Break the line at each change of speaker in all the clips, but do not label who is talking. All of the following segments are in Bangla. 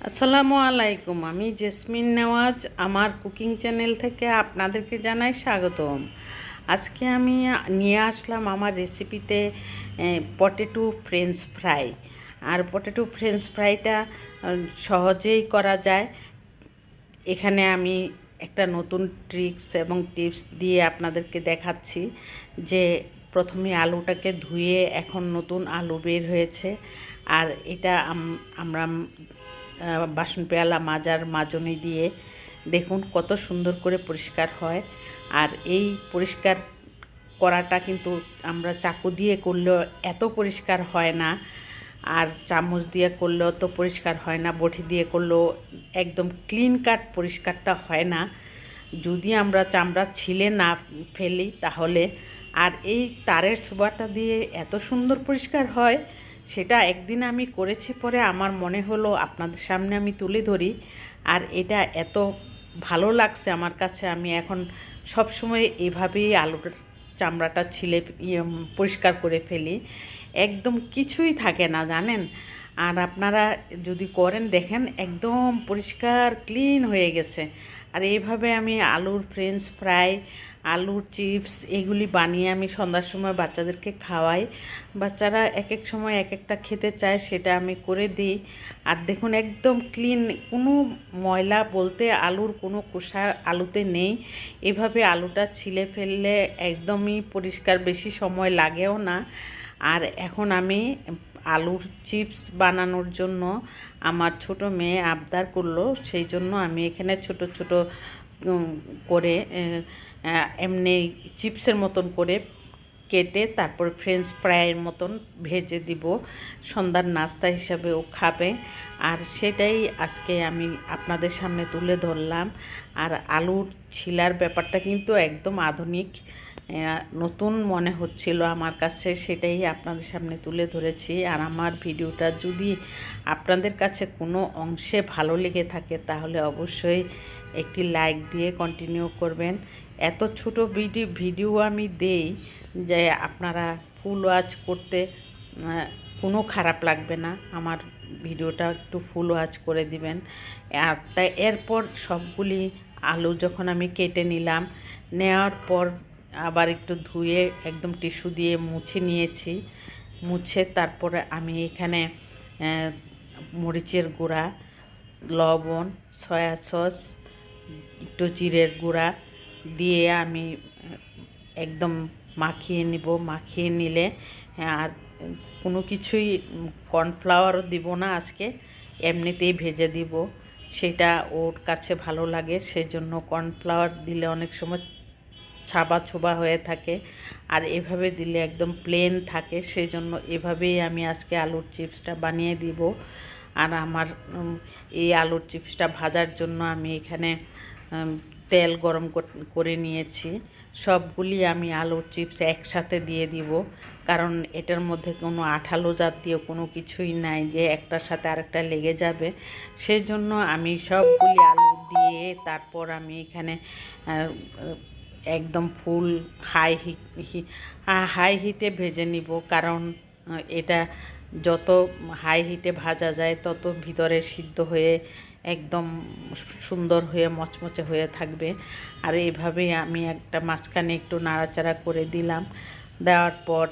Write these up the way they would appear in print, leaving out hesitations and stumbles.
আসসালামু আলাইকুম। আমি জেসমিন নেওয়াজ আমার কুকিং চ্যানেল থেকে আপনাদেরকে জানাই স্বাগতম। আজকে আমি নিয়ে আসলাম আমার রেসিপিতে পটেটো ফ্রেঞ্চ ফ্রাই। আর পটেটো ফ্রেঞ্চ ফ্রাইটা সহজেই করা যায়। এখানে আমি একটা নতুন ট্রিক্স এবং টিপস দিয়ে আপনাদেরকে দেখাচ্ছি যে প্রথমে আলুটাকে ধুয়ে এখন নতুন আলু বের হয়েছে। আর এটা আমরা বাসন পেয়ালা মাজার মাজনি দিয়ে দেখুন কত সুন্দর করে পরিষ্কার হয়। আর এই পরিষ্কার করাটা কিন্তু আমরা চাকু দিয়ে করলেও এত পরিষ্কার হয় না, আর চামচ দিয়ে করলেও তো পরিষ্কার হয় না, বটি দিয়ে করলেও একদম ক্লিন কাট পরিষ্কারটা হয় না যদি আমরা চামড়া ছিলে না ফেলি তাহলে। আর এই তারের ছোবাটা দিয়ে এত সুন্দর পরিষ্কার হয়, সেটা একদিন আমি করেছি, পরে আমার মনে হলো আপনাদের সামনে আমি তুলে ধরি। আর এটা এত ভালো লাগছে আমার কাছে, আমি এখন সব সময় এভাবেই আলুর চামড়াটা ছিলে পরিষ্কার করে ফেলি, একদম কিছুই থাকে না জানেন। আর আপনারা যদি করেন দেখেন একদম পরিষ্কার ক্লিন হয়ে গেছে। আর এইভাবে আমি আলুর ফ্রেঞ্চ ফ্রাই, আলুর চিপস এগুলি বানিয়ে আমি সন্ধ্যার সময় বাচ্চাদেরকে খাওয়াই। বাচ্চারা এক এক সময় এক একটা খেতে চায়, সেটা আমি করে দিই। আর দেখুন একদম ক্লিন, কোনো ময়লা বলতে আলুর কোনো খোসা আলুতে নেই। এভাবে আলুটা ছিলে ফেললে একদমই পরিষ্কার, বেশি সময় লাগেও না। আর এখন আমি আলুর চিপস বানানোর জন্য আমার ছোট মেয়ে আবদার করলো, সেই জন্য আমি এখানে ছোট ছোট করে এমনি চিপসের মতন করে কেটে তারপর ফ্রেঞ্চ ফ্রাইয়ের মতন ভেজে দিব, সন্ধ্যার নাস্তা হিসাবে ও খাবে। আর সেটাই আজকে আমি আপনাদের সামনে তুলে ধরলাম। আর আলুর ছিলার ব্যাপারটা কিন্তু একদম আধুনিক, নতুন মনে হচ্ছিল আমার কাছে, সেটাই আপনাদের সামনে তুলে ধরেছি। আর আমার ভিডিওটা যদি আপনাদের কাছে কোনো অংশে ভালো লেগে থাকে তাহলে অবশ্যই একটি লাইক দিয়ে কন্টিনিউ করবেন। এত ছোট ভিডিও আমি দেই যে আপনারা ফুল ওয়াচ করতে কোনো খারাপ লাগবে না, আমার ভিডিওটা একটু ফুল ওয়াচ করে দিবেন। আর তাই এরপর সবগুলি আলু যখন আমি কেটে নিলাম, নেওয়ার পর আবার একটু ধুয়ে একদম টিস্যু দিয়ে মুছে নিয়েছি। মুছে তারপরে আমি এখানে মরিচের গুঁড়া, লবণ, সয়া সস, একটু জিরের গুঁড়া দিয়ে আমি একদম মাখিয়ে নিব। মাখিয়ে নিলে আর কোনো কিছুই কর্নফ্লাওয়ারও দিব না আজকে, এমনিতেই ভেজে দিব, সেটা ওর কাছে ভালো লাগে। সেজন্য কর্নফ্লাওয়ার দিলে অনেক সময় ছাবা ছোবা হয়ে থাকে, আর এভাবে দিলে একদম প্লেন থাকে। সেই জন্য এভাবেই আমি আজকে আলুর চিপসটা বানিয়ে দিব। আর আমার এই আলুর চিপসটা ভাজার জন্য আমি এখানে তেল গরম করে নিয়েছি। সবগুলি আমি আলুর চিপস একসাথে দিয়ে দিব, কারণ এটার মধ্যে কোনো আঠালো জাতীয় কোনো কিছুই নাই যে একটার সাথে আরেকটা লেগে যাবে। সেই জন্য আমি সবগুলি আলু দিয়ে তারপর আমি এখানে একদম ফুল হাই হিটে ভেজে নিব, কারণ এটা যত হাই হিটে ভাজা যায় তত ভিতরে সিদ্ধ হয়ে একদম সুন্দর হয়ে মচমচে হয়ে থাকবে। আর এইভাবেই আমি একটা মাঝখানে একটু নাড়াচাড়া করে দিলাম, দেওয়ার পর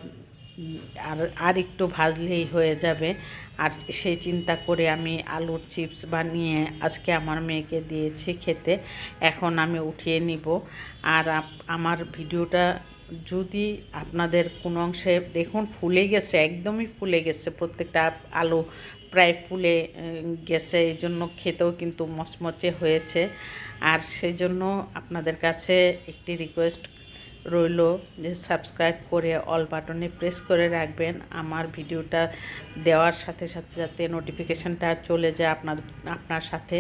আর একটু ভাজলেই হয়ে যাবে। আর সেই চিন্তা করে আমি আলুর চিপস বানিয়ে আজকে আমার মেয়েকে দিয়েছি খেতে। এখন আমি উঠিয়ে নিব। আর আমার ভিডিওটা যদি আপনাদের কোনো অংশে দেখুন ফুলে গেছে, একদমই ফুলে গেছে, প্রত্যেকটা আলু প্রায় ফুলে গেছে, এই জন্য খেতেও কিন্তু মচমচে হয়েছে। আর সেই জন্য আপনাদের কাছে একটি রিকোয়েস্ট রইল যে সাবস্ক্রাইব করে অল বাটনে প্রেস করে রাখবেন, আমার ভিডিওটা দেওয়ার সাথে সাথে যাতে নোটিফিকেশানটা চলে যায় আপনার সাথে।